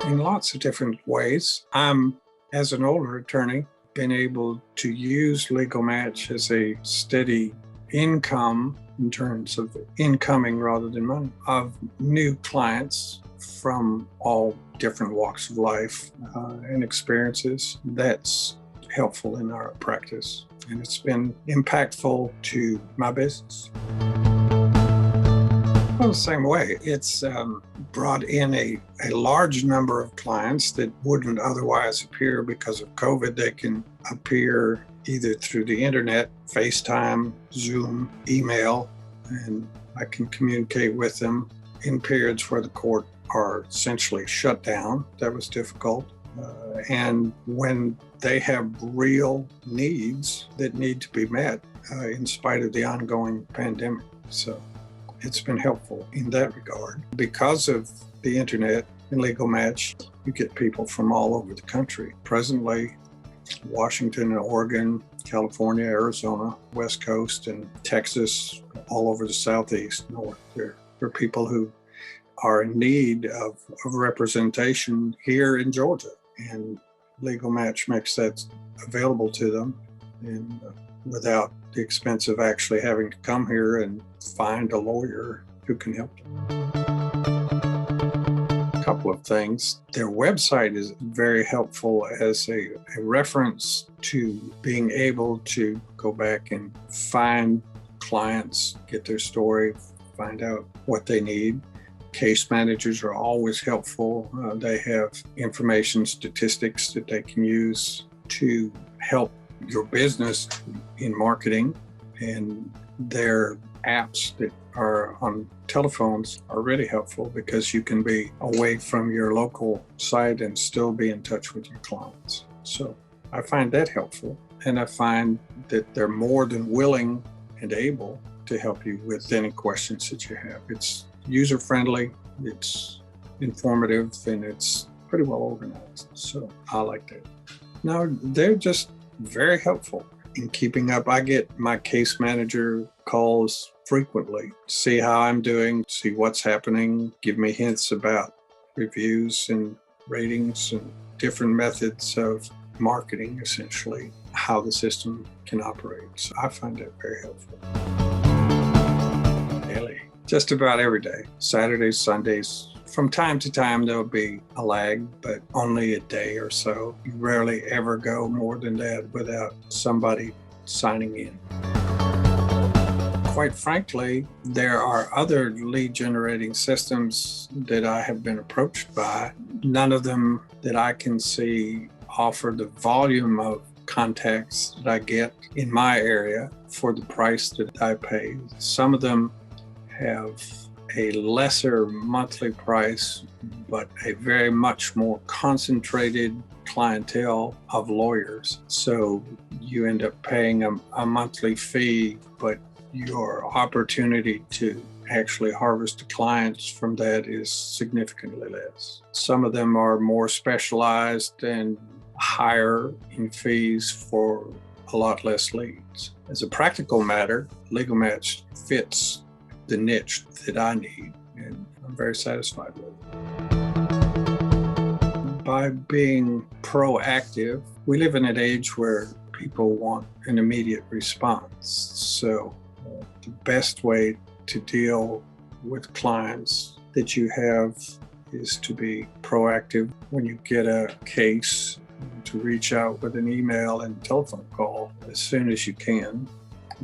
in lots of different ways. As an older attorney, been able to use LegalMatch as a steady income in terms of incoming rather than money of new clients from all different walks of life and experiences. That's helpful in our practice, and it's been impactful to my business. Well, the same way. It's brought in a large number of clients that wouldn't otherwise appear because of COVID. They can appear either through the internet, FaceTime, Zoom, email, and I can communicate with them in periods where the court are essentially shut down. That was difficult. And when they have real needs that need to be met in spite of the ongoing pandemic. So it's been helpful in that regard. Because of the internet and LegalMatch, you get people from all over the country. Presently, Washington and Oregon, California, Arizona, West Coast, and Texas, all over the Southeast, North. There are people who are in need of representation here in Georgia, and LegalMatch makes that available to them, and without the expense of actually having to come here and find a lawyer who can help them. A couple of things. Their website is very helpful as a reference to being able to go back and find clients, get their story, find out what they need. Case managers are always helpful. They have information, statistics that they can use to help your business in marketing, and their apps that are on telephones are really helpful because you can be away from your local site and still be in touch with your clients. So I find that helpful, and I find that they're more than willing and able to help you with any questions that you have. It's user-friendly, it's informative, and it's pretty well organized. So I like that. Now, they're just very helpful in keeping up. I get my case manager calls frequently, see how I'm doing, see what's happening, give me hints about reviews and ratings and different methods of marketing, essentially, how the system can operate. So I find that very helpful. Daily, just about every day, Saturdays, Sundays. From time to time, there'll be a lag, but only a day or so. You rarely ever go more than that without somebody signing in. Quite frankly, there are other lead generating systems that I have been approached by. None of them that I can see offer the volume of contacts that I get in my area for the price that I pay. Some of them have a lesser monthly price, but a very much more concentrated clientele of lawyers. So you end up paying a monthly fee, but your opportunity to actually harvest clients from that is significantly less. Some of them are more specialized and higher in fees for a lot less leads. As a practical matter, LegalMatch fits the niche that I need, and I'm very satisfied with it. By being proactive, we live in an age where people want an immediate response. So the best way to deal with clients that you have is to be proactive. When you get a case, to reach out with an email and telephone call as soon as you can.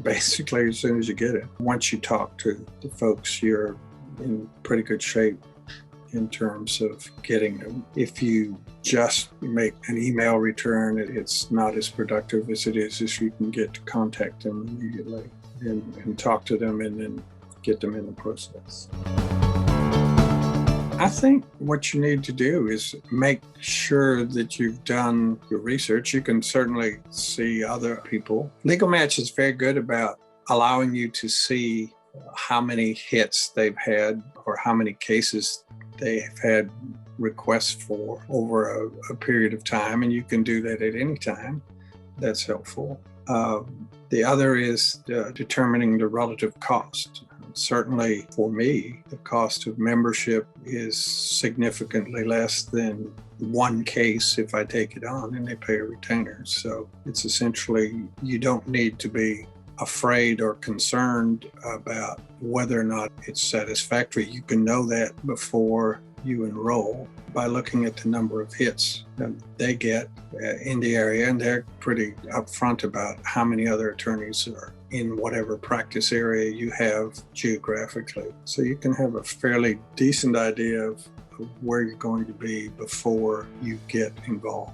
Basically, as soon as you get it. Once you talk to the folks, you're in pretty good shape in terms of getting them. If you just make an email return, it's not as productive as it is if you can get to contact them immediately and talk to them and then get them in the process. I think what you need to do is make sure that you've done your research. You can certainly see other people. LegalMatch is very good about allowing you to see how many hits they've had or how many cases they've had requests for over a period of time, and you can do that at any time. That's helpful. The other is determining the relative cost. certainly for me, the cost of membership is significantly less than one case if I take it on and they pay a retainer. So it's essentially, you don't need to be afraid or concerned about whether or not it's satisfactory. You can know that before you enroll by looking at the number of hits that they get in the area, and they're pretty upfront about how many other attorneys are in whatever practice area you have geographically. So you can have a fairly decent idea of where you're going to be before you get involved.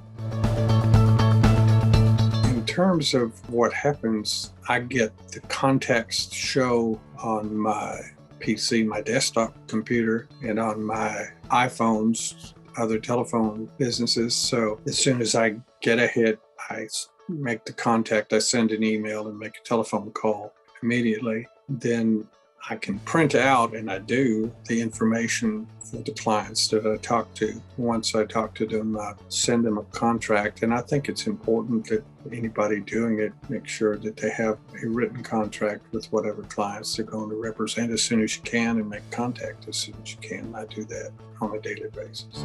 In terms of what happens, I get the contacts show on my PC, my desktop computer, and on my iPhones, other telephone businesses. So as soon as I get a hit, I make the contact, I send an email and make a telephone call immediately. Then I can print out, and I do, the information for the clients that I talk to. Once I talk to them, I send them a contract. And I think it's important that anybody doing it make sure that they have a written contract with whatever clients they're going to represent as soon as you can, and make contact as soon as you can. I do that on a daily basis.